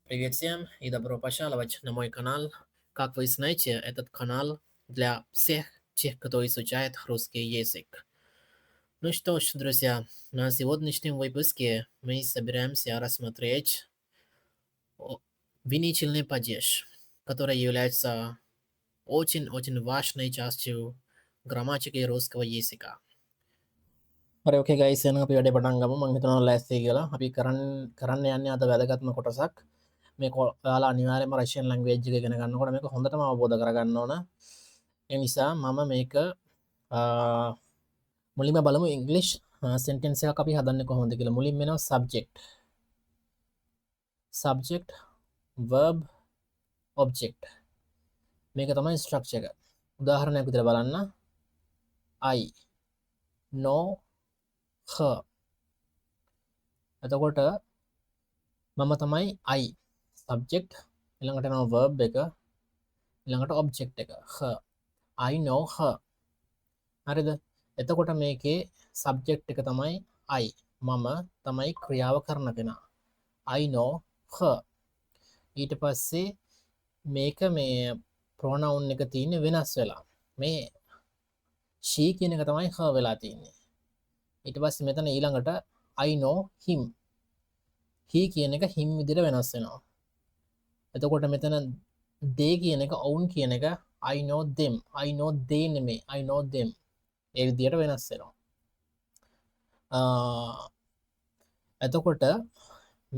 Привет всем и добро пожаловать на мой канал. Как вы знаете, этот канал для всех тех, кто изучает русский язык. Ну что ж, друзья, на сегодняшнем выпуске мы собираемся рассмотреть обвинительный падеж, который является очень-очень важной частью грамматики русского языка. හරි ඕකේ ගයිස් එහෙනම් අපි වැඩේ පටන් ගමු. මම හිතනවා ලෑස්ති කියලා. අපි කරන්න යන්නේ අද වැදගත්ම කොටසක්. මේක ඔයාලා අනිවාර්යයෙන්ම රෂියන් ලැන්ග්වේජ් එක ඉගෙන ගන්නකොට මේක හොඳටම අවබෝධ කරගන්න ඕන. ඒ නිසා මම මේක මුලින්ම බලමු ඉංග්ලිෂ් සෙන්ටෙන්ස් එකක් අපි හදන්නේ කොහොමද කියලා. මුලින්ම එනවා subject verb object. මේක තමයි ස්ට්‍රක්චර් එක. උදාහරණයක් විදිහට බලන්න. I know her. එතකොට මම තමයි I subject ඊළඟට එනවා verb එක ඊළඟට object එක her. I know her. හරිද? එතකොට මේකේ subject එක තමයි I. මම තමයි ක්‍රියාව කරන කෙනා. I know her. ඊට පස්සේ මේක මේ pronoun එක තියෙන්නේ වෙනස් වෙලා. මේ she කියන එක තමයි her වෙලා තියෙන්නේ. ඊට පස්සේ මෙතන ඊළඟට I know him. he කියන එක him විදිහට වෙනස් වෙනවා. එතකොට මෙතන they කියන එක own කියන එක I know them. I know they නෙමෙයි. I know them. ඒ විදිහට වෙනස් වෙනවා. එතකොට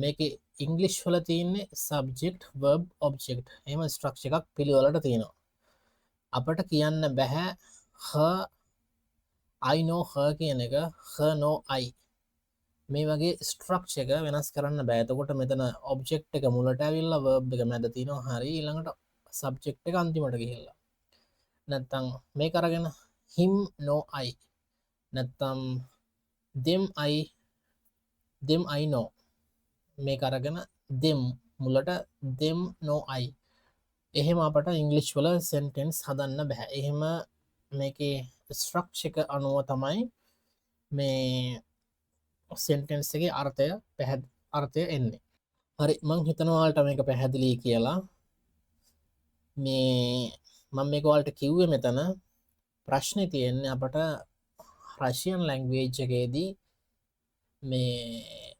මේක ඉංග්ලිෂ් වල තියෙන්නේ subject verb object. එහෙම ස්ට්‍රක්චර් එකක් පිළිවෙලට තියෙනවා. අපිට කියන්න බෑ her I know her කියන එක her know I මේ වගේ ස්ට්‍රක්චර් එක වෙනස් කරන්න බෑ. එතකොට මෙතන object එක මුලට ඇවිල්ලා verb එක මැද තියෙනවා. හරි ඊළඟට subject එක අන්තිමට ගිහිල්ලා. නැත්තම් මේක අරගෙන him know I නැත්තම් them I know මේක අරගෙන them මුලට them know I එහෙම අපට ඉංග්ලිෂ් වල sentence හදන්න බෑ. එහෙම මේකේ ස්ට්‍රක්චර් එක අනුව තමයි මේ sentence එකේ අර්ථය එන්නේ. හරි මං හිතනවා ඔයාලට මේක පැහැදිලි කියලා. මේ මම මේක ඔයාලට කිව්වේ මෙතන ප්‍රශ්නේ තියෙන්නේ අපට රෂියන් ලැන්ග්වේජ් එකේදී මේ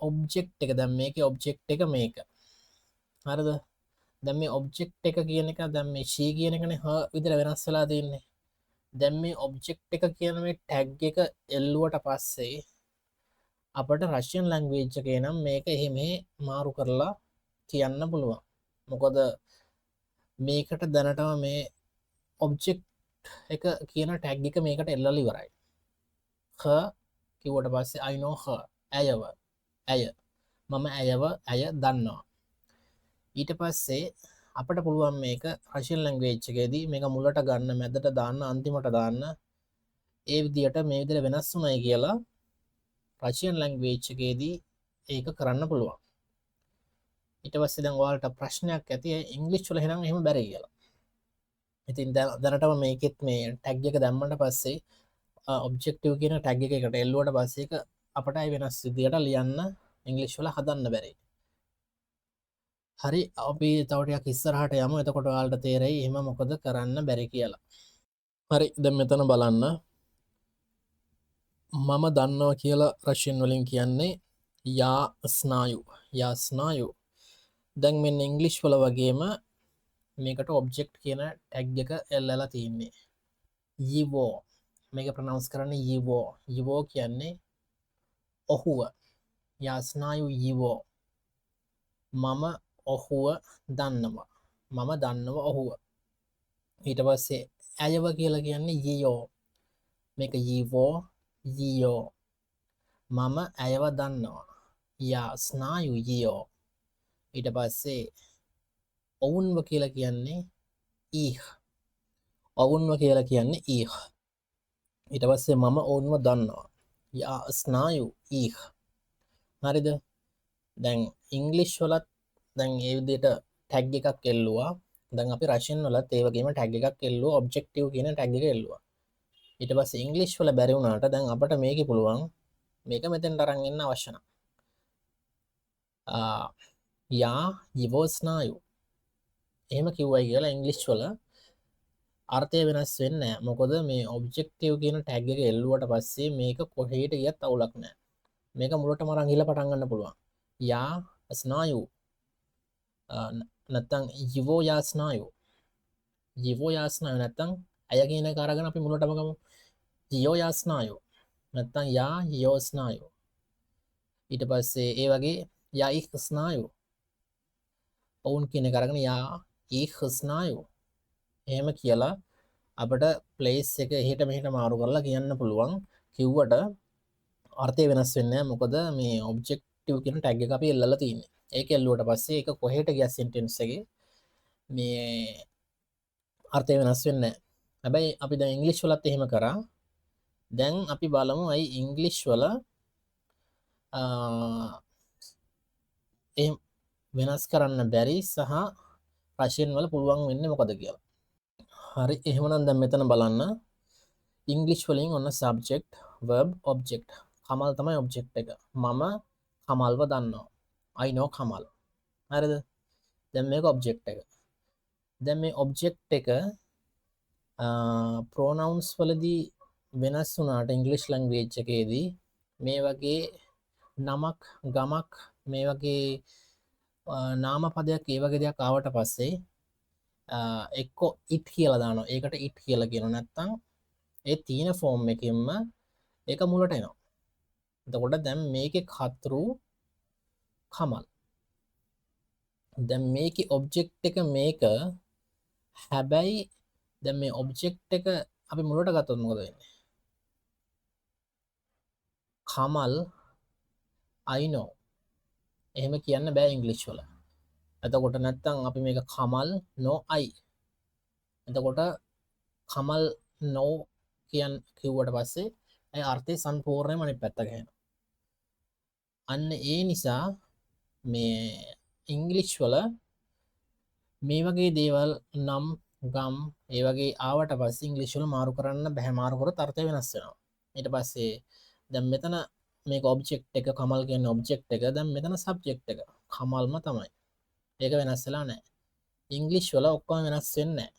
ඔබ්ජෙක්ට් එක දැන් මේකේ ඔබ්ජෙක්ට් එක මේක. හරිද? දැන් මේ ඔබ්ජෙක්ට් එක කියන එක දැන් මේ she කියන එකනේ her විදිහට වෙනස් වෙලා තියෙන්නේ. දැන් මේ ඔබ්ජෙක්ට් එක කියන මේ ටැග් එක එල්ලුවට පස්සේ අපට රෂියන් ලැන්ග්වේජ් එකේ නම් මේක එහෙම මාරු කරලා කියන්න පුළුවන්. මොකද මේකට දැනටම මේ ඔබ්ජෙක්ට් එක කියන ටැග් එක මේකට එල්ලලා ඉවරයි. her කිව්වට පස්සේ I know her ඇය මම ඇය දන්නවා. ඊට පස්සේ අපට පුළුවන් මේක රෂියන් ලැන්ග්වේජ් එකේදී මේක මුලට ගන්න මැදට දාන්න අන්තිමට දාන්න ඒ විදිහට මේ විදිහට වෙනස් වුණයි කියලා රෂියන් ලැන්ග්වේජ් එකේදී ඒක කරන්න පුළුවන්. ඊට පස්සේ දැන් ඔයාලට ප්‍රශ්නයක් ඇති ඉංග්‍රීසි වල එහෙනම් එහෙම බැරි කියලා. ඉතින් දැනටම මේකෙත් මේ ටැග් එක දැම්මට පස්සේ ඔබ්ජෙක්ටිව් කියන ටැග් එකකට එල්ලුවට පස්සේ ඒක අපට වෙනස් විදිහට ලියන්න ඉංග්‍රීසි වල හදන්න බැරි. හරි අපි තව ටිකක් ඉස්සරහට යමු. එතකොට ඔයාලට තේරෙයි එහෙම මොකද කරන්න බැරි කියලා. හරි දැන් මෙතන බලන්න මම දන්නවා කියලා රෂියන් වලින් කියන්නේ යා ස්නායු. දැන් මෙන්න ඉංග්‍රීසි වල වගේම මේකට ඔබ්ජෙක්ට් කියන ටැග් එක එල්ලලා තියෙන්නේ. යීවෝ මේක ප්‍රොනවුන්ස් කරන්නේ යීවෝ කියන්නේ ඔහුව. යා ස්නායු යීවෝ මම ඔහුව දන්නවා ඔහුව. ඊට පස්සේ ඇයව කියලා කියන්නේ යීයෝ මේක යීයෝ මම ඇයව දන්නවා. යා ස්නායු යීයෝ. ඊට පස්සේ ඔවුන්ව කියලා කියන්නේ ඊහ. ඊට පස්සේ මම ඔවුන්ව දන්නවා. යා ස්නායු ඊහ. හරිද? දැන් ඉංග්‍රීසි වලත් දැන් ඒ විදිහට ටැග් එකක් එල්ලුවා. දැන් අපි රෂියන් වලත් ඒ වගේම ටැග් එකක් එල්ලුවා ඔබ්ජෙක්ටිව් කියන ටැග් එක එල්ලුවා. ඊට පස්සේ ඉංග්‍රීසි වල බැරි වුණාට දැන් අපිට මේකේ පුළුවන් මේක මෙතෙන්ට අරන් එන්න අවශ්‍ය නැහැ. යා его знаю එහෙම කිව්වයි කියලා ඉංග්ලිෂ් වල අර්ථය වෙනස් වෙන්නේ නැහැ. මොකද මේ ඔබ්ජෙක්ටිව් කියන ටැග් එක එල්ලුවට පස්සේ මේක කොහෙට ගියත් අවුලක් නැහැ. මේක මුලටම අරන් ගිහලා පටන් ගන්න පුළුවන්. යා знаю නැත්තම් его я знаю. его я знаю නැත්තම් අය කියන එක අරගෙන අපි මුලටම ගමු. его я знаю. නැත්තම් я его знаю. ඊට පස්සේ ඒ වගේ я их знаю. ඔවුන් කියන එක අරගෙන я их знаю. එහෙම කියලා අපිට ප්ලේස් එක එහෙට මෙහෙට මාරු කරලා කියන්න පුළුවන්. කිව්වට අර්ථය වෙනස් වෙන්නේ නැහැ. මොකද මේ ඔබ්ජෙක්ටිව් කියන ටැග් එක අපි එල්ලලා තියෙන්නේ. ඒක එල්ලුවට පස්සේ ඒක කොහෙට ගිය සෙන්ටෙන්ස් එකේ මේ අර්ථය වෙනස් වෙන්නේ නැහැ. හැබැයි අපි දැන් ඉංග්‍රීසි වලත් එහෙම කරා. දැන් අපි බලමු අයි ඉංග්‍රීසි වල එහෙම වෙනස් කරන්න බැරි සහ රෂියන් වල පුළුවන් වෙන්නේ මොකද කියලා. හරි එහෙමනම් දැන් මෙතන බලන්න ඉංග්‍රීසි වලින් ඔන්න subject verb object කමල් තමයි object එක. මම කමල්ව දන්නවා. I know Kamal. හරිද? දැන් මේක object එක. දැන් මේ object එක pronouns වලදී වෙනස් වුණාට ඉංග්‍රීසි ලැන්ග්වේජ් එකේදී මේ වගේ නමක් ගමක් මේ වගේ නාම පදයක් ඒ වගේ දෙයක් ආවට පස්සේ එක්කෝ it කියලා දානවා. ඒකට it කියලා කියනවා. නැත්නම් ඒ තියෙන ෆෝම් එකකින්ම ඒක මුලට එනවා. එතකොට දැන් මේකේ කතරු කමල්. දැන් මේකේ ඔබ්ජෙක්ට් එක මේක. හැබැයි දැන් මේ ඔබ්ජෙක්ට් එක අපි මුලට ගත්තොත් මොකද වෙන්නේ? Kamal I know. එහෙම කියන්න බෑ ඉංග්‍රීසි වල. එතකොට නැත්තම් අපි මේක කමල් no I. එතකොට කමල් no කිව්වට පස්සේ ඒ අර්ථය සම්පූර්ණයෙන්ම අනිත් පැත්තට යනවා. අන්න ඒ නිසා මේ ඉංග්‍රීසි වල මේ වගේ දේවල් නම් ගම් ඒ වගේ ආවට පස්සේ ඉංග්‍රීසි වල මාරු කරන්න බෑ. මාරු කරොත් අර්ථය වෙනස් වෙනවා. ඊට පස්සේ දැන් මෙතන මේක ඔබ්ජෙක්ට් එක කමල් කියන්නේ ඔබ්ජෙක්ට් එක. දැන් මෙතන සබ්ජෙක්ට් එක කමල්ම තමයි. ඒක වෙනස් වෙලා නැහැ. ඉංග්‍රීසි වල ඔක්කොම වෙනස් වෙන්නේ නැහැ.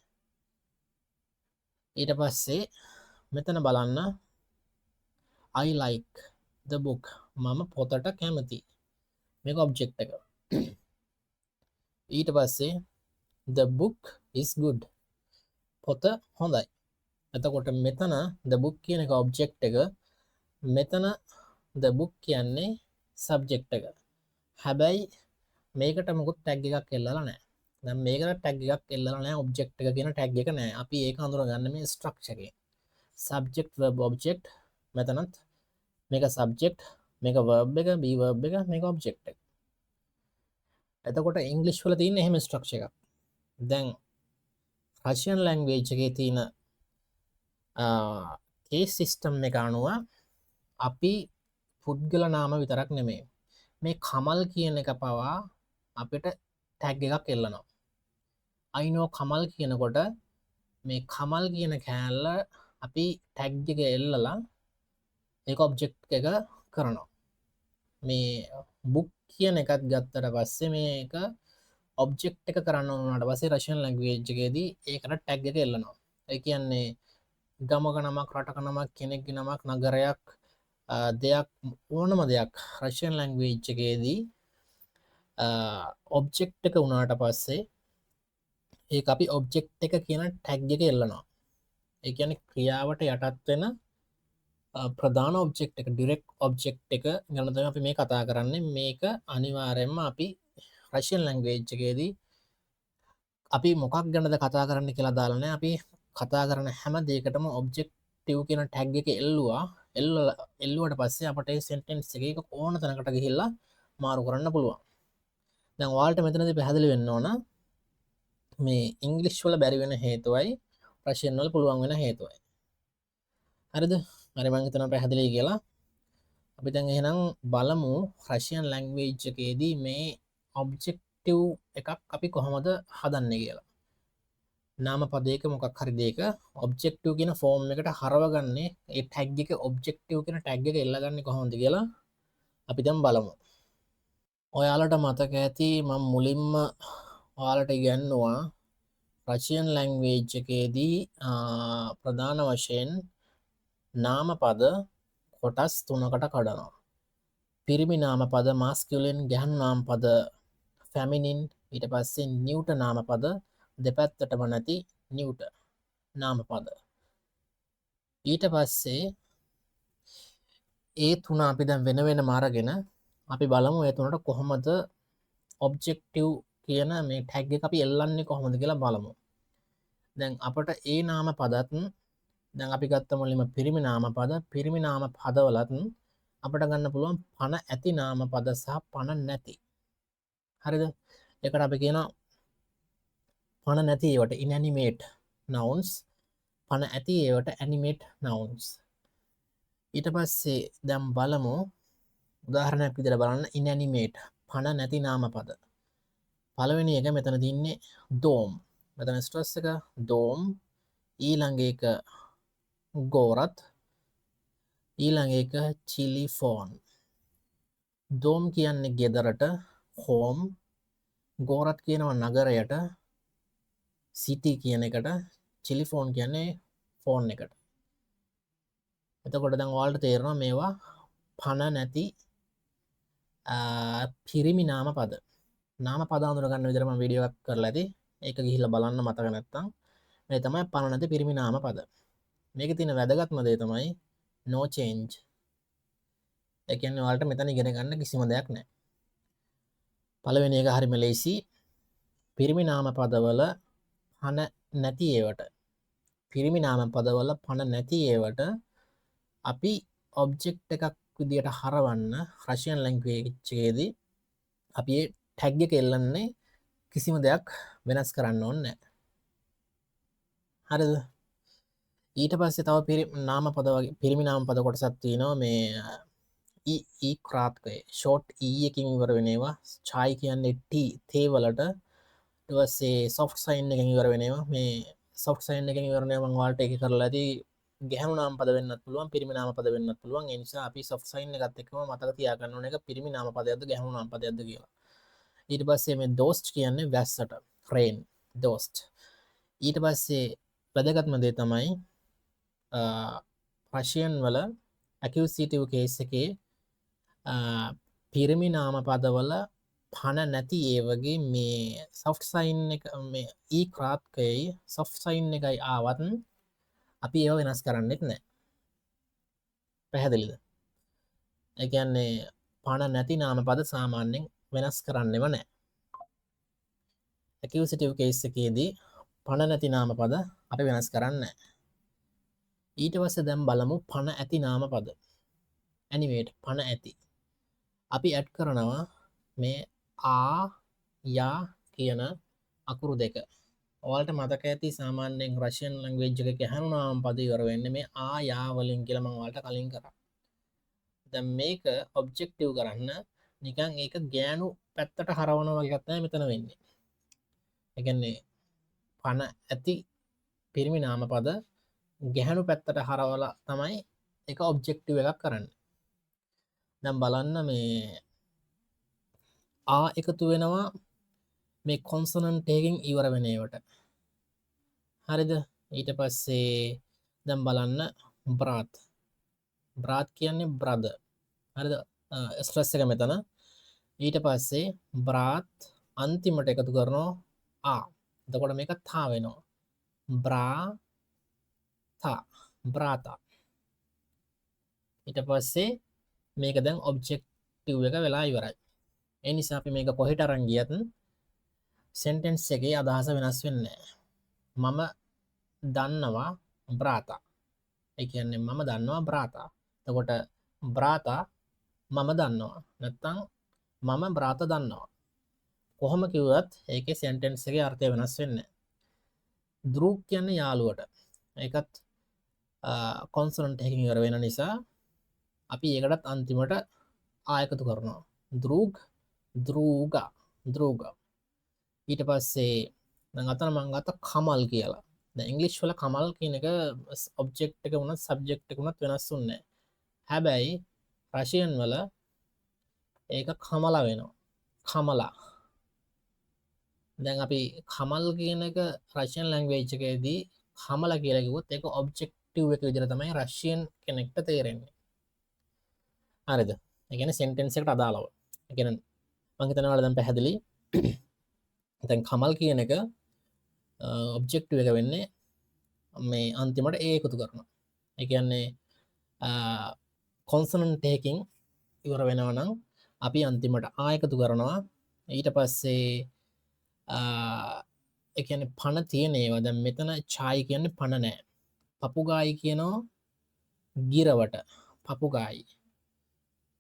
ඊට පස්සේ මෙතන බලන්න I like the book. මම පොතට කැමතියි. මේක ඔබ්ජෙක්ට් එක. ඊට පස්සේ the book is good. පොත හොඳයි. එතකොට මෙතන the book කියන එක ඔබ්ජෙක්ට් එක. මෙතන the book කියන්නේ සබ්ජෙක්ට් එක. හැබැයි මේකට මොකුත් ටැග් එකක් එල්ලලා නැහැ. දැන් මේකට ටැග් එකක් එල්ලලා නැහැ. ඔබ්ජෙක්ට් එක කියන ටැග් එක නැහැ. අපි ඒක හඳුනගන්න මේ ස්ට්‍රක්චර් එකේ. subject verb object මෙතනත් මේක subject මේක verb එක be verb එක මේක object එක. එතකොට ඉංග්‍රීසි වල තියෙන එහෙම ස්ට්‍රක්චර් එකක්. දැන් රෂියන් ලැන්ග්වේජ් එකේ තියෙන කේස් සිස්ටම් එක අනුව අපි පුද්ගල නාම විතරක් නෙමෙයි මේ කමල් කියන එක පවා අපිට ටැග් එකක් එල්ලනවා. I know කමල් කියනකොට මේ කමල් කියන කෑල්ල අපි ටැග් එක එල්ලලා ඒක ඔබ්ජෙක්ට් එක කරනවා. මේ බුක් කියන එකත් ගත්තට පස්සේ මේක ඔබ්ජෙක්ට් එක කරන්න වුණාට පස්සේ රෂියන් ලැන්ග්වේජ් එකේදී ඒකට ටැග් එක එල්ලනවා. ඒ කියන්නේ ගමක නමක් රටක නමක් කෙනෙක්ගේ නමක් නගරයක් දෙයක් ඕනම දෙයක් රෂියන් ලැන්ග්වේජ් එකේදී ඔබ්ජෙක්ට් එක වුණාට පස්සේ ඒක අපි ඔබ්ජෙක්ට් එක කියන ටැග් එක එල්ලනවා. ඒ කියන්නේ ක්‍රියාවට යටත් වෙන ප්‍රධාන ඔබ්ජෙක්ට් එක ඩිරෙක්ට් ඔබ්ජෙක්ට් එක ගැන තමයි අපි මේ කතා කරන්නේ. මේක අනිවාර්යයෙන්ම අපි රෂියන් ලැන්ග්වේජ් එකේදී අපි මොකක් ගැනද කතා කරන්න කියලා දාලා නැහැ. අපි කතා කරන හැම දෙයකටම ඔබ්ජෙක්ටිව් කියන ටැග් එක එල්ලුවට පස්සේ අපට ඒ සෙන්ටෙන්ස් එකේ ඕන තැනකට ගිහිල්ලා මාරු කරන්න පුළුවන්. දැන් ඔයාලට මෙතනදී පැහැදිලි වෙන්න ඕන මේ ඉංග්‍රීසි වල බැරි වෙන හේතුවයි රෂියන් වල පුළුවන් වෙන හේතුවයි. හරිද? හරි මම හිතනවා පැහැදිලි කියලා. අපි දැන් එහෙනම් බලමු රෂියන් ලැන්ග්වේජ් එකේදී මේ ඔබ්ජෙක්ටිව් එකක් අපි කොහොමද හදන්නේ කියලා. නාම පදයක මොකක් හරි දෙයක ඔබ්ජෙක්ටිව් කියන ෆෝම් එකට හරවගන්නේ ඒ ටැග් එක ඔබ්ජෙක්ටිව් කියන ටැග් එක එල්ලගන්නේ කොහොමද කියලා අපි දැන් බලමු. ඔයාලට මතක ඇති මම මුලින්ම ඔයාලට ඉගැන්නවා රෂියන් ලැංවේජ් එකේදී ප්‍රධාන වශයෙන් නාම පද කොටස් තුනකට කඩනවා. පිරිමි නාම පද මාස්කියුලන්, ගැහැණු නාම පද ෆැමිනින්, ඊට පස්සේ නියුට නාම පද දෙපැත්තටම නැති නියුට නාම පද. ඊට පස්සේ ඒ තුන අපි දැන් වෙන වෙනම අරගෙන අපි බලමු ඒ තුනට කොහොමද ඔබ්ජෙක්ටිව් කියන මේ ටැග් එක අපි එල්ලන්නේ කොහොමද කියලා බලමු. දැන් අපට ඒ නාම පදත් දැන් අපි ගත්ත මුලින්ම පිරිමි නාම පද, පිරිමි නාම පදවලත් අපිට ගන්න පුළුවන් පණ ඇති නාම පද සහ පණ නැති. හරිද? ඒකට අපි කියනවා පණ නැති ඒවට inanimate nouns, පණ ඇති ඒවට animate nouns. ඊට පස්සේ දැන් බලමු උදාහරණයක් විදිහට බලන්න inanimate පණ නැති නාම පද. පළවෙනි එක මෙතන තින්නේ dome. මෙතන ස්ට්‍රස් එක dome, ඊළඟ එක ගෝරත්, ඊළඟ එක චිලි ෆෝන්. dome කියන්නේ ගෙදරට home, ගෝරත් කියනවා නගරයට city කියන එකට, චිලි ෆෝන් කියන්නේ ෆෝන් එකට. එතකොට දැන් ඔයාලට තේරෙනවා මේවා පණ නැති පිරිමි නාම පද. නාම පද හඳුනගන්න විදිහට මම වීඩියෝ එකක් කරලා ඇති. ඒක ගිහිල්ලා බලන්න මතක නැත්තම්. මේ තමයි පණ නැති පිරිමි නාම පද. මේකේ තියෙන වැදගත්ම දේ තමයි no change. ඒ කියන්නේ ඔයාලට මෙතන ඉගෙන ගන්න කිසිම දෙයක් නැහැ. පළවෙනි එක හරිම ලේසි. පිරිමි නාම පදවල පණ නැති ඒවට, පිරිමි නාම පදවල පණ නැති ඒවට අපි ඔබ්ජෙක්ට් එකක් විදියට හරවන්න රෂියන් ලැංග්වේජ් එකේදී අපි ඒ ටැග් එක එල්ලන්නේ කිසිම දෙයක් වෙනස් කරන්න ඕනේ නැහැ. හරිද? ඊට පස්සේ තව නාම පද වගේ පිරිමි නාම පද කොටසක් තියෙනවා. මේ ඊ ක්‍රාත්කය ෂෝට් ඊ එකකින් ඉවර වෙන ඒවා. චායි කියන්නේ ටී තේ වලට. ඊට පස්සේ සොෆ්ට් සයින් එකකින් ඉවර වෙන ඒවා. මේ සොෆ්ට් සයින් එකකින් ඉවර වෙන ඒවා මම ඔයාලට ඒක කරලා ඇති. ගැහැණු නාම පද වෙන්නත් පුළුවන්, පිරිමි නාම පද වෙන්නත් පුළුවන්. ඒ නිසා අපි සොෆ්ට් සයින් එකත් එක්කම මතක තියාගන්න ඕන එක පිරිමි නාම පදයක්ද ගැහැණු නාම පදයක්ද කියලා. ඊට පස්සේ මේ දෝස්ට් කියන්නේ වැස්සට, රේන් දෝස්ට්. ඊට පස්සේ වැදගත්ම දේ තමයි රෂියන් වල ඇකියුසිටිව් කේස් එකේ පිරිමි නාම පදවල පණ නැති ඒ වගේ මේ සොෆ්ට් සයින් එක මේ ඊ ක්‍රාත්කයයි සොෆ්ට් සයින් එකයි ආවත් අපි ඒව වෙනස් කරන්නෙත් නැහැ. පැහැදිලිද? ඒ කියන්නේ පණ නැති නාම පද සාමාන්‍යයෙන් වෙනස් කරන්නෙම නැහැ. ඇකියුසිටිව් කේස් එකේදී පණ නැති නාම පද අපි වෙනස් කරන්නේ නැහැ. ඊට පස්සේ දැන් බලමු පණ ඇති නාම පද. ඇනිමේට් පණ ඇති. අපි ඇඩ් කරනවා මේ ආ යා කියන අකුරු දෙක. ඔයාලට මතක ඇති සාමාන්‍යයෙන් රෂියන් ලැංග්වේජ් එකේ ගැහැණු නාම පද ඉවර වෙන්නේ මේ ආ යා වලින් කියලා මම ඔයාලට කලින් කරා. දැන් මේක ඔබ්ජෙක්ටිව් කරන්න නිකන් ඒක ගෑනු පැත්තට හරවනවා වගේ එකක් තමයි මෙතන වෙන්නේ. ඒ කියන්නේ පණ ඇති පිරිමි නාම පද ගැහැණු පැත්තට හරවලා තමයි ඒක ඔබ්ජෙක්ටිව් එකක් කරන්නේ. දැන් බලන්න මේ ආ එකතු වෙනවා මේ කොන්සනන්ට් එකකින් ඉවර වෙන ඒවට. හරිද? ඊට පස්සේ දැන් බලන්න බ්‍රාත්. බ්‍රාත් කියන්නේ බ්‍රදර්. හරිද? ස්ට්‍රෙස් එක මෙතන. ඊට පස්සේ බ්‍රාත් අන්තිමට එකතු කරනවා ආ. එතකොට මේක තා වෙනවා. බ්‍රා තා. බ්‍රාතා. ඊට පස්සේ මේක දැන් ඔබ්ජෙක්ටිව් එක වෙලා ඉවරයි. ඒ නිසා අපි මේක කොහෙට අරන් ගියත් සෙන්ටෙන්ස් එකේ අදහස වෙනස් වෙන්නේ නැහැ. මම දන්නවා බ්‍රාතා. ඒ කියන්නේ මම දන්නවා බ්‍රාතා. එතකොට බ්‍රාතා මම දන්නවා. නැත්තම් මම බ්‍රාතා දන්නවා. කොහොම කිව්වත් ඒකේ සෙන්ටෙන්ස් එකේ අර්ථය වෙනස් වෙන්නේ නැහැ. ධ්‍රුව් කියන්නේ යාළුවට. ඒකත් කොන්සනන්ට් එකකින් ඉවර වෙන නිසා අපි ඒකටත් අන්තිමට ආ එකතු කරනවා. ධ්‍රුග්, ධ්‍රූගා, ධ්‍රූගා. ඊට පස්සේ දැන් අතන මම ගත්ත කමල් කියලා. දැන් ඉංග්‍රීසි වල කමල් කියන එක ඔබ්ජෙක්ට් එක වුණත් සබ්ජෙක්ට් එක වුණත් වෙනස් වෙන්නේ නැහැ. හැබැයි රෂියන් වල ඒක කමලා වෙනවා. කමලා. දැන් අපි කමල් කියන එක රෂියන් ලැංග්වේජ් එකේදී කමලා කියලා කිව්වොත් ඒක ඔබ්ජෙක්ටිව් එක විදිහට තමයි රෂියන් කෙනෙක්ට තේරෙන්නේ. හරිද? ඒ කියන්නේ සෙන්ටෙන්ස් එකට අදාළව. ඒ කියන්නේ මම හිතනවා ඔයාලා දැන් පැහැදිලි. දැන් කමල් කියන එක ඔබ්ජෙක්ටිව් එක වෙන්නේ මේ අන්තිමට ඒ එකතු කරනවා. ඒ කියන්නේ කොන්සනන්ට් එකකින් ඉවර වෙනවා නම් අපි අන්තිමට ආ එකතු කරනවා. ඊට පස්සේ ඒ කියන්නේ පණ තියෙන ඒවා. දැන් මෙතන චායි කියන්නේ පණ නැහැ. පපුගායි කියනවා ගිරවට. පපුගායි.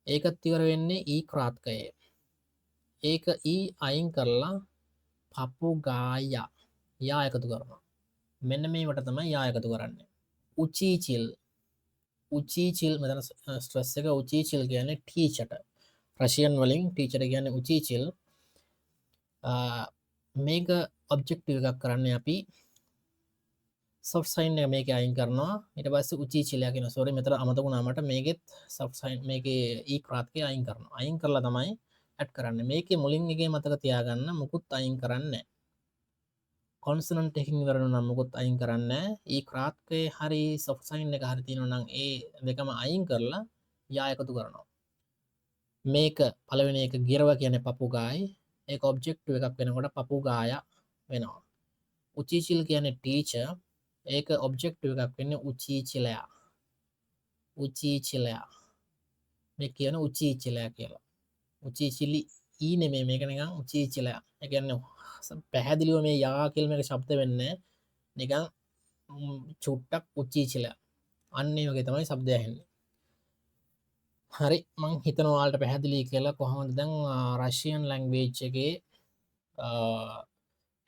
ඒකත් ඉවර වෙන්නේ ඊ ක්‍රාත්කයේ. ඒක ඊ අයින් කරලා පපුගායා යා එකතු කරනවා. මෙන්න මේවට තමයි යා එකතු කරන්නේ. උචීචිල්. උචීචිල් මෙතන ස්ට්‍රෙස් එක උචීචිල් කියන්නේ ටීචර්ට. රෂියන් වලින් ටීචර් කියන්නේ උචීචිල්. මේක ඔබ්ජෙක්ටිව් එකක් කරන්නේ අපි සොෆ්ට් සයින් එක මේකේ අයින් කරනවා. ඊට පස්සේ උචීචිලයා කියන සෝරි මෙතන අමතකුණා මට මේකෙත් සොෆ්ට් සයින් මේකේ ඊ ක්‍රාත්කේ අයින් කරනවා. අයින් කරලා තමයි ඇඩ් කරන්නේ. මේකේ මුලින් එකේ මතක තියාගන්න මුකුත් අයින් කරන්නේ නැහැ. කොන්සනන්ට් එකකින් ඉවර වෙනවා නම් මුකුත් අයින් කරන්නේ නැහැ. ඊ ක්‍රාත්කේ හරි සොෆ්ට් සයින් එක හරි තියෙනවා නම් ඒ දෙකම අයින් කරලා යා එකතු කරනවා. මේක පළවෙනි එක ගිරව කියන්නේ පපුගායි. ඒක ඔබ්ජෙක්ටිව් එකක් වෙනකොට පපුගායා වෙනවා. උචීචිල් කියන්නේ ටීචර්. ඒක ඔබ්ජෙක්ටිව් එකක් වෙන්නේ උචීචිලයා. උචීචිලයා. මේ කියන උචීචිලයා කියලා. උචීචිලි ඊ නෙමෙයි මේක නිකන් උචීචිලයා. ඒ කියන්නේ පැහැදිලිව මේ යා කියලා මේක ශබ්ද වෙන්නේ නිකන් චුට්ටක් උචීචිලයා. අන්න ඒ වගේ තමයි ශබ්දය ඇහෙන්නේ. හරි මං හිතනවා ඔයාලට පැහැදිලි කියලා කොහොමද දැන් රෂියන් ලැංග්වේජ් එකේ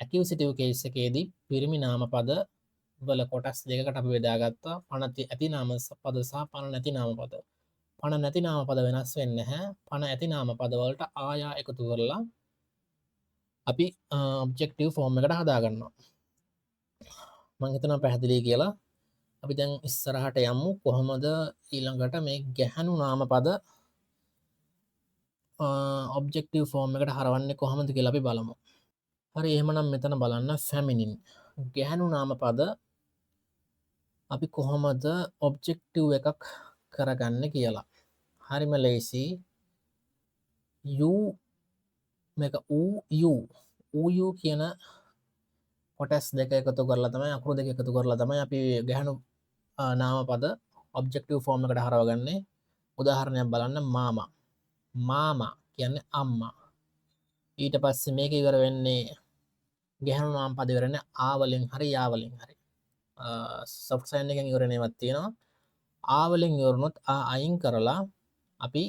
ඇකියුසිටිව් කේස් එකේදී පිරිමි නාමපද වල කොටස් දෙකකට අපි බෙදාගත්තා. පණ ඇති නාමපද සහ පණ නැති නාමපද. පණ නැති නාමපද වෙනස් වෙන්නේ නැහැ. පණ ඇති නාමපද වලට ආයා එකතු කරලා අපි ඔබ්ජෙක්ටිව් ෆෝම් එකට හදාගන්නවා. මං හිතනවා පැහැදිලි කියලා. අපි දැන් ඉස්සරහට යමු කොහොමද ඊළඟට මේ ගැහැණු නාමපද ඔබ්ජෙක්ටිව් ෆෝම් එකට හරවන්නේ කොහොමද කියලා අපි බලමු. හරි එහෙමනම් මෙතන බලන්න ෆැමිනින් ගැහැණු නාමපද අපි කොහොමද ඔබ්ජෙක්ටිව් එකක් කරගන්න කියලා. හරිම ලේසි. you මේක ඌ කියන කොටස් දෙක එකතු කරලා තමයි අකුරු දෙක එකතු කරලා තමයි අපි ගැහැණු නාමපද ඔබ්ජෙක්ටිව් ෆෝම් එකට හරවගන්නේ. උදාහරණයක් බලන්න මාමා කියන්නේ අම්මා. ඊට පස්සේ මේක ඉවර වෙන්නේ ගැහැණු නාමපද ඉවර වෙන්නේ ආ වලින් හරි යා වලින් හරි. සොෆ්ට් සයින් එකෙන් ඉවරන ඒවාත් තියෙනවා. ආ වලින් ඉවරනොත් ආ අයින් කරලා අපි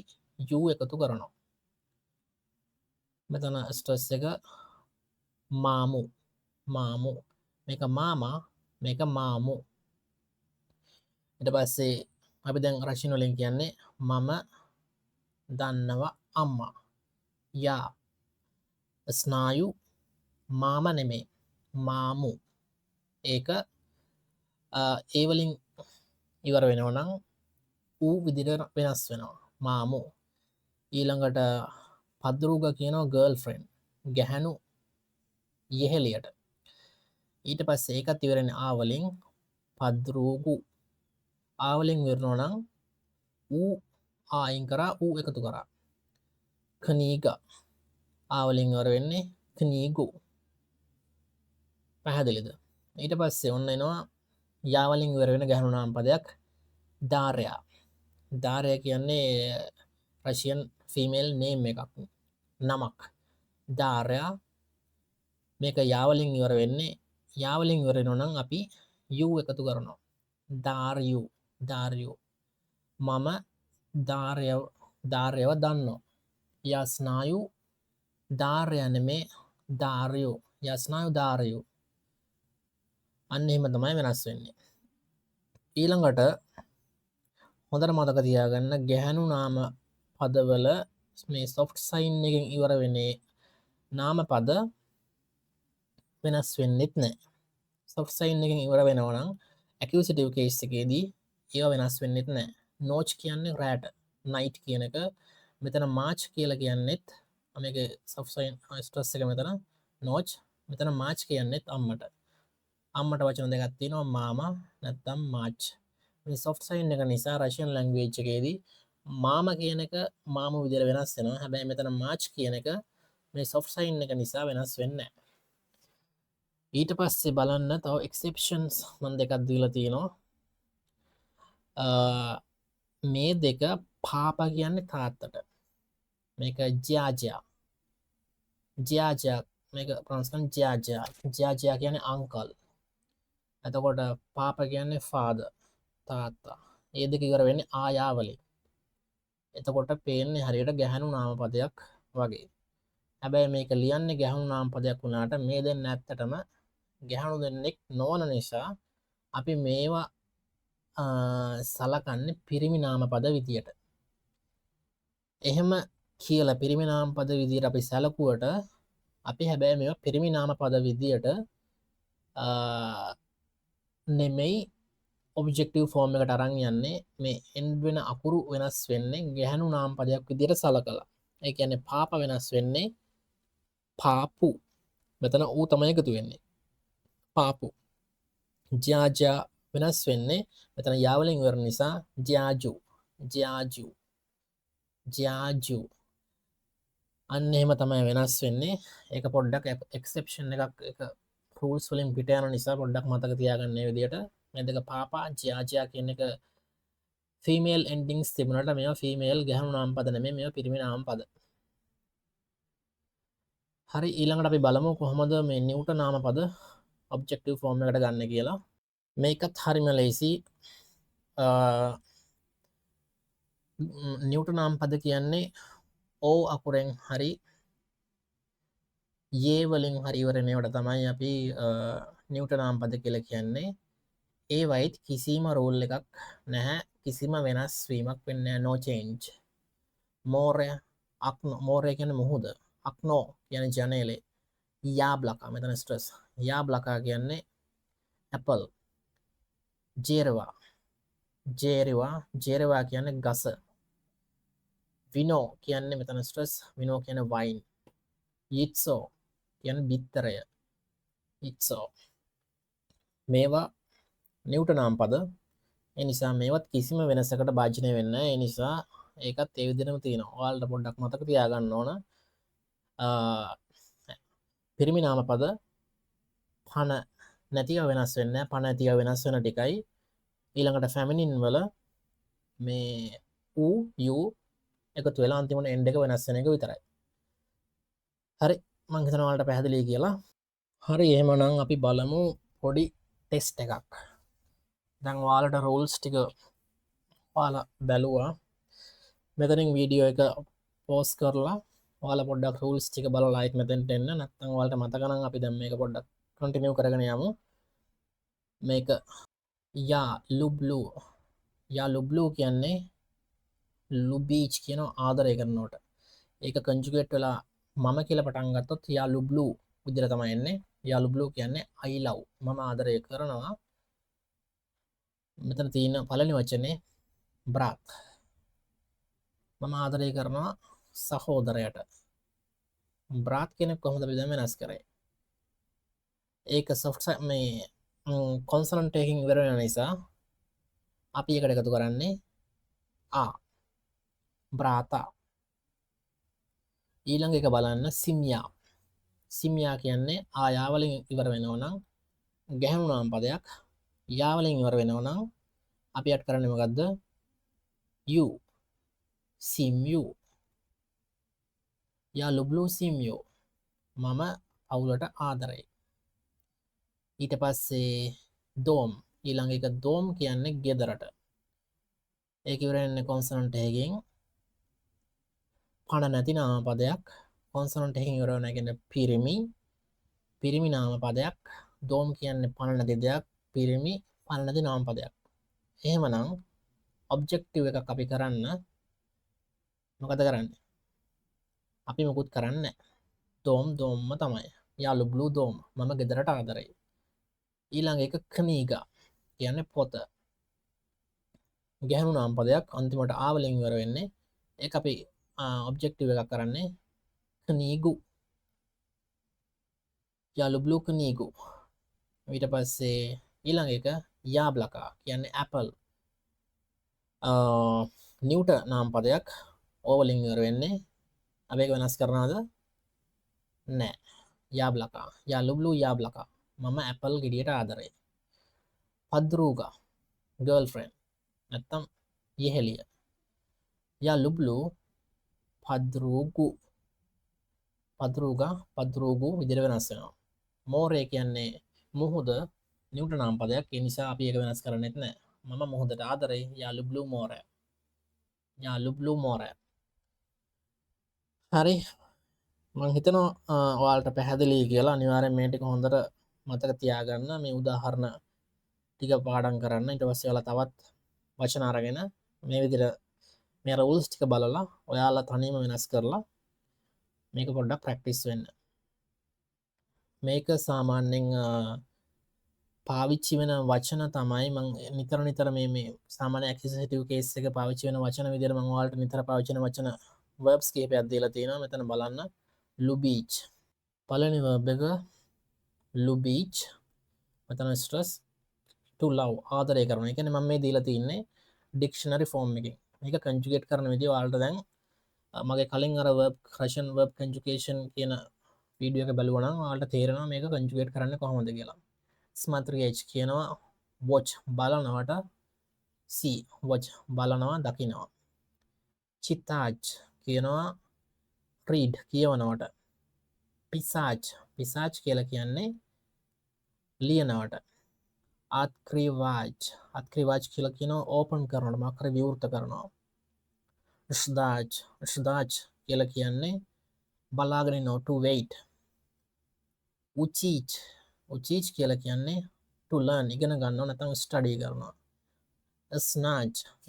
යු එකතු කරනවා. මෙතන ස්ට්‍රෙස් එක මාමු මේක මාමා මේක මාමු. ඊට පස්සේ අපි දැන් රෂියන් වලින් කියන්නේ මම දන්නවා අම්මා. යා ස්නායු මාම නෙමේ මාමු. ඒක ඒ වලින් ඉවර වෙනවා නම් ඌ විදිහට වෙනස් වෙනවා මාමු. ඊළඟට පද්රුග කියනවා ගර්ල්ෆ්‍රෙන්ඩ් ගැහැණු යෙහෙලියට. ඊට පස්සේ ඒකත් ඉවර වෙන්නේ ආ වලින් පද්රුගු. ආ වලින් ඉවරනවා නම් ඌ ආයින් කරා ඌ එකතු කරා කනීග. ආ වලින් ඉවර වෙන්නේ කනීගු. පැහැදිලිද? ඊට පස්සේ ඔන්න එනවා යා වලින් ඉවර වෙන ගැහැණු නාමපදයක් දාරයා. දාරයා කියන්නේ රෂියන් ෆීමේල් නේම් එකක් නමක්. දාරයා මේක යා වලින් ඉවර වෙන්නේ යා වලින් ඉවර වෙනවා නම් අපි යු එකතු කරනවා. දාර්යු මම දාර්යව දන්නවා. යස්නායු දාර්ය නෙමේ දාර්යු. යස්නායු දාර්යු. අන්න එහෙම තමයි වෙනස් වෙන්නේ. ඊළඟට හොඳට මතක තියාගන්න ගැහැණු නාම පදවල මේ සොෆ්ට් සයින් එකෙන් ඉවර වෙන්නේ නාම පද වෙනස් වෙන්නෙත් නැහැ. සොෆ්ට් සයින් එකෙන් ඉවර වෙනවා නම් ඇකියුසිටිව් කේස් එකේදී ඒවා වෙනස් වෙන්නෙත් නැහැ. නෝච් කියන්නේ රෑට. නයිට් කියන එක මෙතන මාච් කියලා කියන්නෙත් මේක සොෆ්ට්වෙයාර් ස්ට්‍රස් එක මෙතන නෝච් මෙතන මාච් කියන්නේත් අම්මට වචන දෙකක් තියෙනවා මාමා නැත්නම් මාච් මේ සොෆ්ට් සයින් එක නිසා රෂියන් ලැන්ග්වේජ් එකේදී මාම කියන එක මාම විදිහට වෙනස් වෙනවා හැබැයි මෙතන මාච් කියන එක මේ සොෆ්ට් සයින් එක නිසා වෙනස් වෙන්නේ නැහැ ඊට පස්සේ බලන්න තව එක්සෙප්ෂන්ස් මම දෙකක් දීලා තියෙනවා මේ දෙක පාපා කියන්නේ තාත්තට මේක ජ්‍යාජා මේක ප්‍රොනවුන්ස් කරන්නේ ජ්‍යාජා කියන්නේ අංකල් එතකොට පාප කියන්නේ ෆාදර් තාත්තා ඒ දෙක ඉවර වෙන්නේ ආයා වලින් එතකොට පේන්නේ හරියට ගැහැණු නාමපදයක් වගේ හැබැයි මේක ලියන්නේ ගැහැණු නාමපදයක් වුණාට මේ දෙන්න ඇත්තටම ගැහැණු දෙන්නෙක් නොවන නිසා අපි මේවා සලකන්නේ පිරිමි නාමපද විදියට එහෙම කියලා පිරිමි නාමපද විදියට අපි සැලකුවට අපි හැබැයි මේවා පිරිමි නාමපද විදියට නෙමෙයි ඔබ්ජෙක්ටිව් ෆෝර්ම් එකට අරන් යන්නේ මේ එන්ඩ් වෙන අකුරු වෙනස් වෙන්නේ ගැහැණු නාමපදයක් විදියට සලකලා ඒ කියන්නේ පාප වෙනස් වෙන්නේ පාපු මෙතන ඌ තමයි එකතු වෙන්නේ පාපු ජ්‍යාජා වෙනස් වෙන්නේ මෙතන යා වලින් ඉවර නිසා ජ්‍යාජු අන්න එහෙම තමයි වෙනස් වෙන්නේ ඒක පොඩ්ඩක් එක්සෙප්ෂන් එකක් රූල්ස් වලින් පිට යන නිසා පොඩ්ඩක් මතක තියාගන්න මේ විදියට මේ දෙක පාපා ජ්‍යාජා කියන එක ෆීමේල් එන්ඩින්ග්ස් තිබුණාට මේවා ෆීමේල් ගැහැණු නාමපද නෙමෙයි මේවා පිරිමි නාමපද හරි ඊළඟට අපි බලමු කොහොමද මේ නිව්ටන් නාමපද ඔබ්ජෙක්ටිව් ෆෝර්ම් එකට ගන්න කියලා මේකත් හරිම ලේසි නිව්ටන් නාමපද කියන්නේ ඕ අකුරෙන් හරි ඒ වලින් හරි ඉවරනේවට තමයි අපි නිව්ටන් නාමපද කියලා කියන්නේ ඒ වයිත් කිසිම රූල් එකක් නැහැ කිසිම වෙනස් වීමක් වෙන්නේ no change මෝරය කියන්නේ මුහුද අක්නෝ කියන්නේ ජනේලේ යා බ්ලකා මෙතන ස්ට්‍රෙස් යා බ්ලකා කියන්නේ ඇපල් ජේරවා කියන්නේ ගස විනෝ කියන්නේ මෙතන ස්ට්‍රෙස් විනෝ කියන්නේ වයින් ඉත්සෝ කියන්නේ බිත්තරය ඉත්සෝ මේවා නිව්ටන් නාමපද ඒ නිසා මේවත් කිසිම වෙනසකට භාජනය වෙන්නේ නැහැ ඒ නිසා ඒකත් ඒ විදිහටම තියෙනවා ඔයාලට පොඩ්ඩක් මතක තියාගන්න ඕන පිරිමි නාමපද පන නැතිව වෙනස් වෙන්නේ පන නැතිව වෙනස් වෙන ටිකයි ඊළඟට ෆැමිනින් වල මේ ඌ යු එකතු වෙලා අන්තිමට එන්ඩ් එක වෙනස් වෙන එක විතරයි හරි මං හිතනවා ඔයාලට පැහැදිලි කියලා හරි එහෙමනම් අපි බලමු පොඩි ටෙස්ට් එකක් දැන් ඔයාලට රූල්ස් ටික ඔයාලා බැලුවා මෙතනින් වීඩියෝ එක පෝස් කරලා ඔයාලා පොඩ්ඩක් රූල්ස් ටික බලලා ආයෙත් මෙතෙන්ට එන්න නැත්නම් ඔයාලට මතක නම් අපි දැන් මේක පොඩ්ඩක් කන්ටිනියු කරගෙන යමු මේක යා ලුබ්ලු කියන්නේ ලුබීච් කියන ආදරය කරනකොට ඒක කන්ජුගේට් වෙලා මම කියලා පටන් ගත්තොත් යා ලුබ්ලු විදිහට තමයි එන්නේ යා ලුබ්ලු කියන්නේ I love මම ආදරය කරනවා මෙතන තියෙන පළවෙනි වචනේ බ්‍රාත් මම ආදරය කරනවා සහෝදරයට බ්‍රාත් කෙනෙක් කොහොමද අපි දැන් වෙනස් කරේ ඒක සොෆ්ට් මේ කොන්සනන්ට් එකකින් ඉවර වෙන නිසා අපි එකට එකතු කරන්නේ ආ බ්‍රාතා ඊළඟ එක බලන්න සිම්යා කියන්නේ ආයා වලින් ඉවර වෙනවා නම් ගැහැණු නාමපදයක් යා වලින් ඉවර වෙනවා නම් අපි අට කරන්නේ මොකද්ද යු සිම්යු යා ලුබ්ලු සිම්යු මම අවුලට ආදරයි ඊට පස්සේ දෝම් ඊළඟ එක දෝම් කියන්නේ ගෙදරට ඒක ඉවර වෙන්නේ කොන්සනන්ට් එකකින් පණ නැති නාමපදයක් කොන්සනන්ට් එකකින් ඉවර වෙන කියන්නේ පිරිමි නාමපදයක් දෝම් කියන්නේ පණ නැති දෙයක් පිරිමි පණ නැති නාමපදයක් එහෙමනම් ඔබ්ජෙක්ටිව් එකක් අපි කරන්න මොකද කරන්නේ අපි මොකුත් කරන්නේ දෝම්ම තමයි යා ලුබ්ලු දෝම් මම ගෙදරට ආදරයි ඊළඟ එක කනීගා කියන්නේ පොත ගැහැණු නාමපදයක් අන්තිමට ආ වලින් ඉවර වෙන්නේ ඒක අපි ඔබ්ජෙක්ටිව් එකක් කරන්නේ කනීගු යාලුබ්ලු කනීගු. ඊට පස්සේ ඊළඟ එක යාබ්ලකා කියන්නේ ඇපල්. නිව්ට නාම් පදයක් ඕවලින් ඉවර වෙන්නේ. අපේක වෙනස් කරනවද? නෑ. යාබ්ලකා යාලුබ්ලු යාබ්ලකා මම ඇපල් ගෙඩියට ආදරේ. පද්රූගා ගර්ල්ෆ්‍රෙන්ඩ් නැත්තම් යෙහෙලිය. යාලුබ්ලු පද්රූගු පද්රූගා පද්රූගු විදිහට වෙනස් වෙනවා. මෝරේ කියන්නේ මුහුද නිව්ට නාම් පදයක්. ඒ නිසා අපි ඒක වෙනස් කරන්නෙත් නෑ. මම මුහුදට ආදරේ. යාලුබ්ලු මෝරය යාලුබ්ලු මෝරය. හරි මං හිතනවා ඔයාලට පැහැදිලි කියලා. අනිවාර්යෙන් මේ ටික හොඳට මතක තියාගන්න. මේ උදාහරණ ටික පාඩම් කරන්න. ඊට පස්සේ ඔයාලා තවත් වචන අරගෙන මේ විදිහට මේ රූල්ස් ටික බලලා ඔයාලා තනියම වෙනස් කරලා මේක පොඩ්ඩක් ප්‍රැක්ටිස් වෙන්න. මේක සාමාන්‍යයෙන් පාවිච්චි වෙන වචන තමයි මං නිතර මේ සාමාන්‍ය ඇක්සිසිටිව් කේස් එක පාවිච්චි වෙන වචන විදිහට මම ඔයාලට නිතර පාවිච්චි කරන වචන verbs කීපයක් දීලා තියෙනවා. මෙතන බලන්න. ලුබීච් පළවෙනි verb එක ලුබීච්. මෙතන ස්ට්‍රස් to love ආදරය කරනවා. ඒ කියන්නේ මම මේ දීලා තින්නේ ඩික්ෂනරි ෆෝම් එකකින්. මේක කන්ජුගේට් කරන විදිය ඔයාලට දැන් මගේ කලින් අර verb Russian verb conjugation කියන වීඩියෝ එක බලුවා නම් ඔයාලට තේරෙනවා මේක කන්ජුගේට් කරන්නේ කොහොමද කියලා. ස්මත්‍රිය් කියනවා watch බලනවට see watch බලනවා දකිනවා. චිතාජ් කියනවා read කියවනවට. පිසාච් කියලා කියන්නේ ලියනවට. අත්ක්‍රීවාජ් කියලා කියනවා ඕපන් කරනවට මොකක් හරි විවෘත කරනවා. ෂ්දාජ් කියලා කියන්නේ බලාගෙන ඉන්නවා to wait. උචීච් කියලා කියන්නේ to learn ඉගෙන ගන්නවා නැත්නම් ස්ටඩි කරනවා.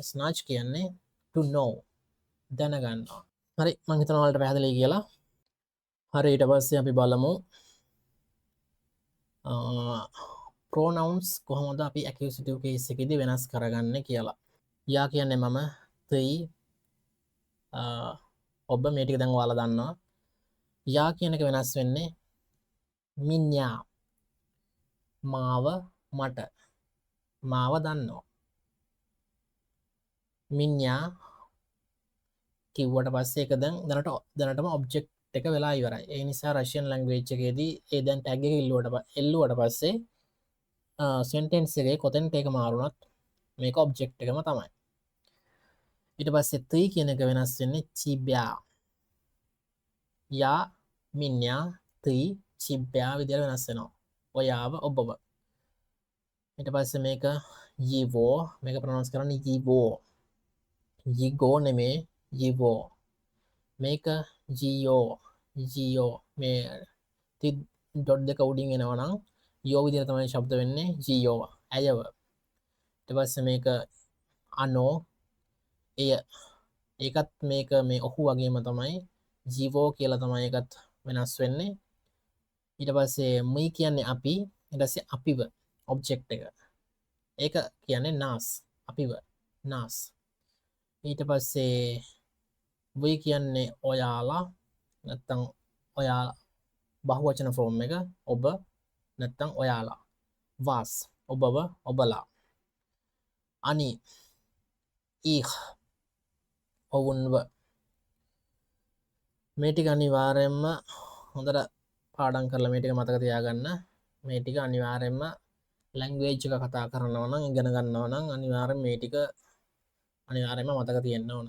ස්නාච් කියන්නේ to know දැනගන්නවා. හරි මං හිතනවා ඔයාලට පැහැදිලි කියලා. හරි ඊට පස්සේ අපි බලමු pronouns කොහොමද අපි accusative case එකේදී වෙනස් කරගන්නේ කියලා. යා කියන්නේ මම, තෙයි, ඔබ මේ ටික දැන් ඔයාලා දන්නවා. යා කියන එක වෙනස් වෙන්නේ මින්යා මාව මට මාව දන්නවා. මින්යා කිව්වට පස්සේ ඒක දැන් දැනටම ඔබ්ජෙක්ට් එක වෙලා ඉවරයි. ඒ නිසා රෂියන් ලැන්ග්වේජ් එකේදී ඒ දැන් ටැග් එක එල්ලුවට පස්සේ සෙන්ටෙන්ස් එකේ කොතෙන්ට ඒක මාරුණත් මේක ඔබ්ජෙක්ට් එකම තමයි. ඊට පස්සේ තී කියන එක වෙනස් වෙන්නේ චිබ්යා. යා මින්යා තී චිබ්යා විදිහට වෙනස් වෙනවා. ඔයාව ඔබව. ඊට පස්සේ මේක යීවෝ මේක ප්‍රොනවුන්ස් කරන්නේ යීවෝ. යීගෝ නෙමේ යීවෝ. මේක ජියෝ මේ ඩොට් දෙක උඩින් එනවා නම් යෝ විදිහට තමයි ශබ්ද වෙන්නේ ජියෝ ඇයව. ඊට පස්සේ මේක අනෝ ඒකත් මේක මේ ඔහු වගේම තමයි ජීවෝ කියලා තමයි ඒකත් වෙනස් වෙන්නේ. ඊට පස්සේ මුයි කියන්නේ අපි. ඊට පස්සේ අපිව ඔබ්ජෙක්ට් එක. ඒක කියන්නේ නාස් අපිව නාස්. ඊට පස්සේ වයි කියන්නේ ඔයාලා නැත්තම් ඔයාලා බහුවචන ෆෝම් එක ඔබ නැත්තම් ඔයාලා. වාස් ඔබව ඔබලා. අනි ඊහ් ඔවුන්ව. මේ ටික අනිවාර්යයෙන්ම හොඳට පාඩම් කරලා මේ ටික මතක තියාගන්න. මේ ටික අනිවාර්යයෙන්ම ලැන්ග්වේජ් එක කතා කරනවා නම් ඉගෙන ගන්නවා නම් අනිවාර්යෙන් මේ ටික අනිවාර්යයෙන්ම මතක තියෙන්න ඕන.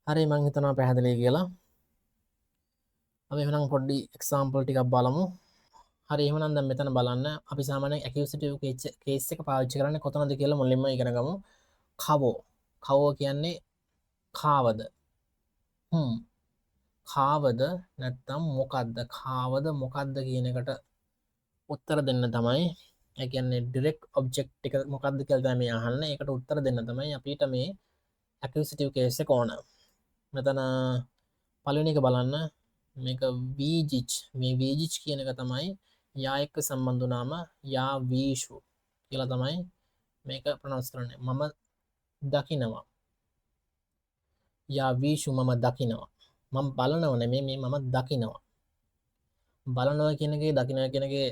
හරි මං හිතනවා පැහැදිලි කියලා. අපි එහෙනම් පොඩි එක්සාම්පල් ටිකක් බලමු. හරි එහෙනම් දැන් මෙතන බලන්න අපි සාමාන්‍යයෙන් ඇකියුසිටිව් කේස් එක පාවිච්චි කරන්නේ කොතනද කියලා මුලින්ම ඉගෙන ගමු. කවෝ කියන්නේ කාවද. කාවද නැත්තම් මොකක්ද. කාවද මොකක්ද කියන එකට උත්තර දෙන්න තමයි. ඒ කියන්නේ ඩිරෙක්ට් ඔබ්ජෙක්ට් එක මොකක්ද කියලා තමයි අහන්නේ. ඒකට උත්තර දෙන්න තමයි අපිට මේ ඇකියුසිටිව් කේස් එක ඕන. මෙතන පළවෙනි එක බලන්න. මේක වීජිච්. මේ වීජිච් කියන එක තමයි යා එක්ක සම්බන්ධ වුණාම යා වීෂු කියලා තමයි මේක ප්‍රොනවුන්ස් කරන්නේ. මම දකිනවා. යා වීෂු මම දකිනවා. මම බලනව නෙමේ මේ මම දකිනවා. බලනවා කියනගේ දකිනවා කියනගේ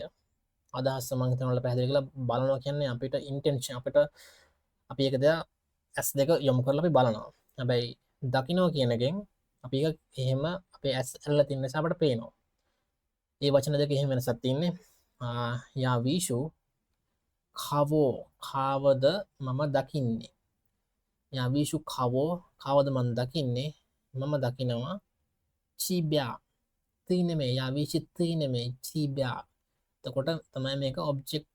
අදහස් මං හිතනවා වල පැහැදිලි කරලා බලනවා කියන්නේ අපිට ඉන්ටෙන්ෂන් අපිට අපි එක දෙයක් ඇස් දෙක යොමු කරලා අපි බලනවා. හැබැයි දකිනවා කියන එකෙන් අපි ඒක එහෙම අපේ ඇස් ඇරලා තියෙන නිසා අපට පේනවා. ඒ වචන දෙක එහෙම වෙනසක් තියෙන්නේ. යා වීෂු කවෝ කාවද මම දකින්නේ. යා වීෂු කවෝ කාවද මම දකින්නේ මම දකිනවා චීබ්‍යා තී නෙමෙයි යා වීෂි තී නෙමෙයි චීබ්‍යා. එතකොට තමයි මේක ඔබ්ජෙක්ට්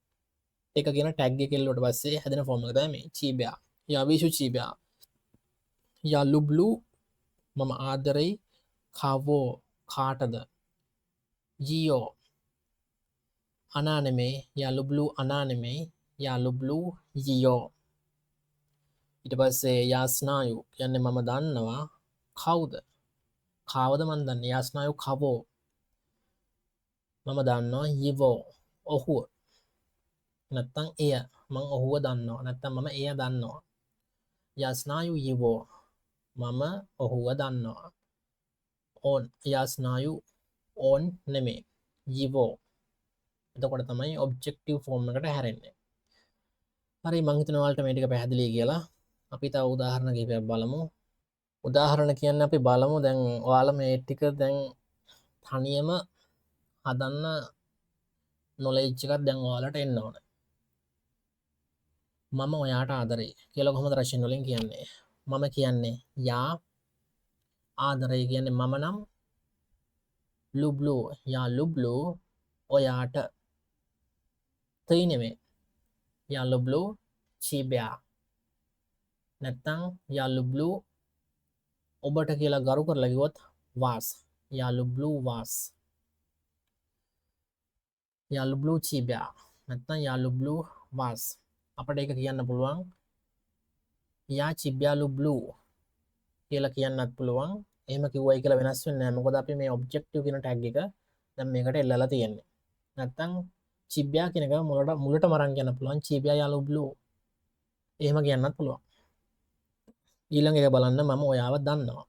එක කියන ටැග් එක කෙල්ලුවට පස්සේ හැදෙන ෆෝම් එක තමයි මේ චීබ්‍යා. යා වීෂු චීබ්‍යා. යා ලුබ්ලු මම ආදරෙයි කවෝ කාටද ජියෝ අනානෙමේ යා ලුබ්ලු අනානෙමේ යා ලුබ්ලු ජියෝ. ඊට පස්සේ යා ස්නායු කියන්නේ මම දන්නවා කවුද කාවද මන් දන්නේ යා ස්නායු කවෝ මම දන්නවා යිවෝ ඔහුව නැත්තම් එය මං ඔහුව දන්නවා නැත්තම් මම එය දන්නවා. යා ස්නායු යිවෝ මම ඔහුව දන්නවා. ඕන් යා ස්නායු ඕන් නෙමේ යිවෝ. එතකොට තමයි ඔබ්ජෙක්ටිව් ෆෝම් එකට හැරෙන්නේ. හරි මං හිතනවා ඔයාලට මේ ටික පැහැදිලි කියලා. අපි තව උදාහරණ කිහිපයක් බලමු. උදාහරණ කියන්නේ අපි බලමු දැන් ඔයාලා මේ ටික දැන් තනියම හදන්න නොලෙජ් එකක් දැන් ඔයාලට එන්න ඕන. මම ඔයාට ආදරෙයි කියලා කොහොමද රෂියන් වලින් කියන්නේ? මම කියන්නේ යා ආදරෙයි කියන්නේ මම නම් ලුබ්ලු යා ලුබ්ලු ඔයාට තී නෙමෙයි යා ලුබ්ලු චීබ්‍යා නැත්තම් යා ලුබ්ලු ඔබට කියලා ගරු කරලා කිව්වොත් වාස් යා ලුබ්ලු වාස් යා ලුබ්ලු චීබ්‍යා නැත්තම් යා ලුබ්ලු වාස්. අපිට ඒක කියන්න පුළුවන් යා චීබ්‍යා ලුබ්ලු කියලා කියන්නත් පුළුවන්. එහෙම කිව්වයි කියලා වෙනස් වෙන්නේ නැහැ. මොකද අපි මේ ඔබ්ජෙක්ටිව් කියන ටැග් එක දැන් මේකට එල්ලලා තියෙන්නේ. නැත්තම් චීබ්‍යා කියන එක මුලටම අරන් කියන්න පුළුවන් චීබ්‍යා යා ලුබ්ලු. එහෙම කියන්නත් පුළුවන්. ඊළඟ එක බලන්න මම ඔයාව දන්නවා.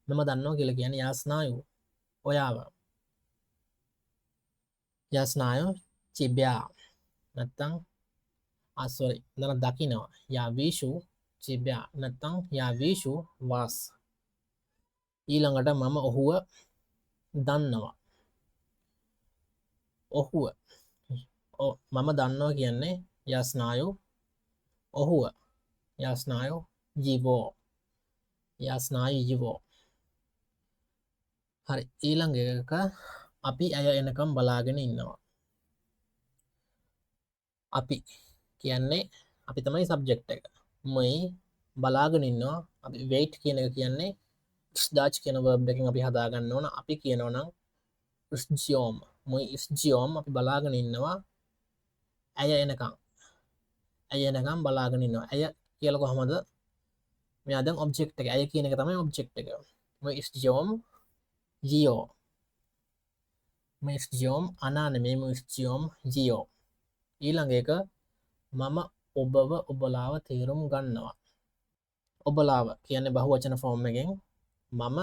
මම දන්නවා කියලා කියන්නේ යා ස්නායු ඔයාව. යා ස්නායු චීබ්‍යා නැත්තම් සෝරි දැන් දකිනවා යා වීෂු චීබ්‍යා නැත්තම් යා වීෂු වාස්. ඊළඟට මම ඔහුව දන්නවා. ඔහුව මම දන්නවා කියන්නේ යා ස්නායු ඔහුව යා ස්නායු ජීවෝ යා ස්නායු ජීවෝ. හරි ඊළඟ එක අපි අය එනකම් බලාගෙන ඉන්නවා. අපි කියන්නේ අපි තමයි සබ්ජෙක්ට් එක. මේ බලාගෙන ඉන්නවා. අපි wait කියන එක කියන්නේ ස්දාච් කියන verb එකෙන් අපි හදා ගන්න ඕන. අපි කියනවා නම් ස්ජියෝම් මොයි ස්ජියෝම් අපි බලාගෙන ඉන්නවා ඇය එනකම්. ඇය එනකම් බලාගෙන ඉන්නවා. ඇය කියලා කොහමද? මෙයා දැන් ඔබ්ජෙක්ට් එක. ඇය කියන එක තමයි ඔබ්ජෙක්ට් එක. මොයි ස්ජියෝම් ජියෝ මොයි ස්ජියෝම් අනානේ මේ මොයි ස්ජියෝම් ජියෝ. ඊළඟ එක මම ඔබව ඔබලාව තේරුම් ගන්නවා. ඔබලාව කියන්නේ බහුවචන ෆෝම් එකෙන් මම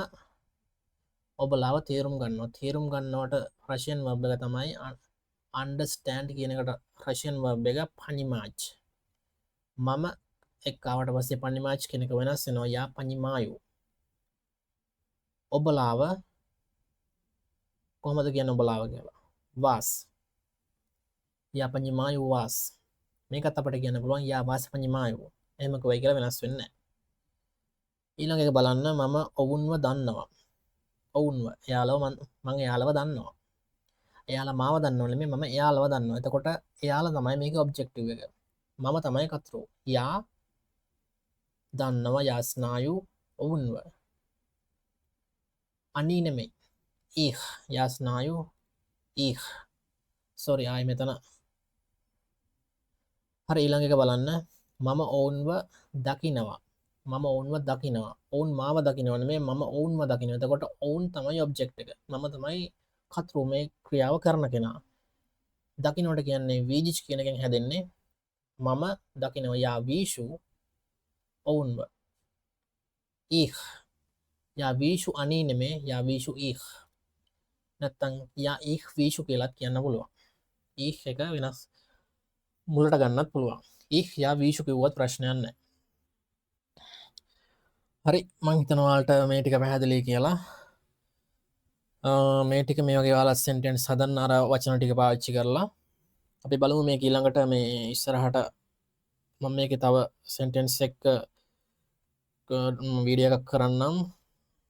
ඔබලාව තේරුම් ගන්නවා. තේරුම් ගන්නවට රෂියන් verb එක තමයි understand කියන එකට රෂියන් verb එක පනිමාච්. මම එක්කාවට පස්සේ පනිමාච් කියන එක වෙනස් වෙනවා යා පනිමායු. ඔබලාව කොහොමද කියන්නේ ඔබලාව කියලා? වාස් යා පනිමායු වාස්. මේකත් අපිට කියන්න පුළුවන් යා වාස් පනිමායු. එහෙම කොයි කියලා වෙනස් වෙන්නේ නැහැ. ඊළඟ එක බලන්න මම ඔවුන්ව දන්නවා. ඔවුන්ව එයාලව මං එයාලව දන්නවා. එයාලා මාව දන්නව නෙමෙයි මම එයාලව දන්නවා. එතකොට එයාලා තමයි මේකේ ඔබ්ජෙක්ටිව් එක. මම තමයි කතරු. යා දන්නවා යා ස්නායු ඔවුන්ව. අනී නෙමෙයි. ich යා ස්නායු ich. sorry ආයි මෙතන. හරි ඊළඟ එක බලන්න මම ඔවුන්ව දකිනවා. මම ඔවුන්ව දකිනවා. ඔවුන් මාව දකිනවා නෙමෙයි මම ඔවුන්ව දකිනවා. එතකොට ඔවුන් තමයි ඔබ්ජෙක්ට් එක. මම තමයි කතරු මේ ක්‍රියාව කරන කෙනා. දකින්නට කියන්නේ වීජිච් කියන එකෙන් හැදෙන්නේ මම දකිනවා යා වීෂු ඔවුන්ව. ich යා වීෂු අනී නෙමේ යා වීෂු ඊහ් නැත්තං යා ඊහ් වීෂු කියලත් කියන්න පුළුවන් ඊහ් එක වෙනස් මුලට ගන්නත් පුළුවන් ඊහ් යා වීෂු කිව්වත් ප්‍රශ්නයන්න හරි මංහිතනවාට මේ ටික පැහැදිලි කියලා මේ ටික මේ වගේ වාලා සෙන්ටෙන්ස් සදන් අර වචන ටික පාච්චි කරලා අපි බලමු මේ ඊළඟට මේ ඉස්සරහට මම මේක තව සෙන්ටෙන්ස් එක් වීඩිය එකක් කරන්නම්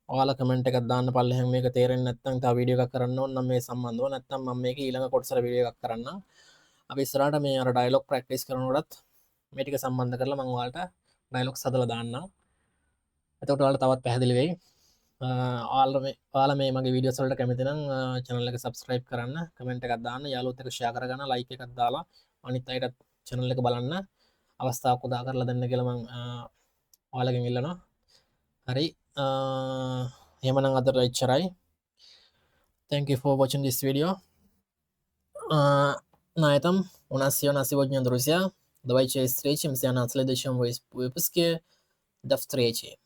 ඔයාල කමෙන්ට් එකක් දාන්න පල්ලෙහැන් මේක තේරෙන්නේ නැත්නම් තව වීඩියෝ එකක් කරන්න ඕන නම් මේ සම්බන්ධව නැත්නම් මම මේක ඊළඟ කොටසට වීඩියෝ එකක් කරන්නම් අපි ඉස්සරහට මේ අර ඩයලොග් ප්‍රැක්ටිස් කරනකොටත් මේ ටික සම්බන්ධ කරලා මම ඔයාලට ඩයලොග්ස් හදලා දාන්නම් එතකොට ඔයාලට තවත් පැහැදිලි වෙයි ඔයාලා මේ මගේ වීඩියෝස් වලට කැමති නම් channel එක subscribe කරන්න කමෙන්ට් එකක් දාන්න යාළුවොත් එක්ක share කරගන්න like එකක් දාලා අනිත් අයටත් channel එක බලන්න අවස්ථාවක් උදා කරලා දෙන්න කියලා මම ඔයාලගෙන් ඉල්ලනවා හරි එහෙමනම් අදට එච්චරයි thank you for watching this video на этом у нас все на сегодня друзья давайте встречаемся на следующем выпуске до встречи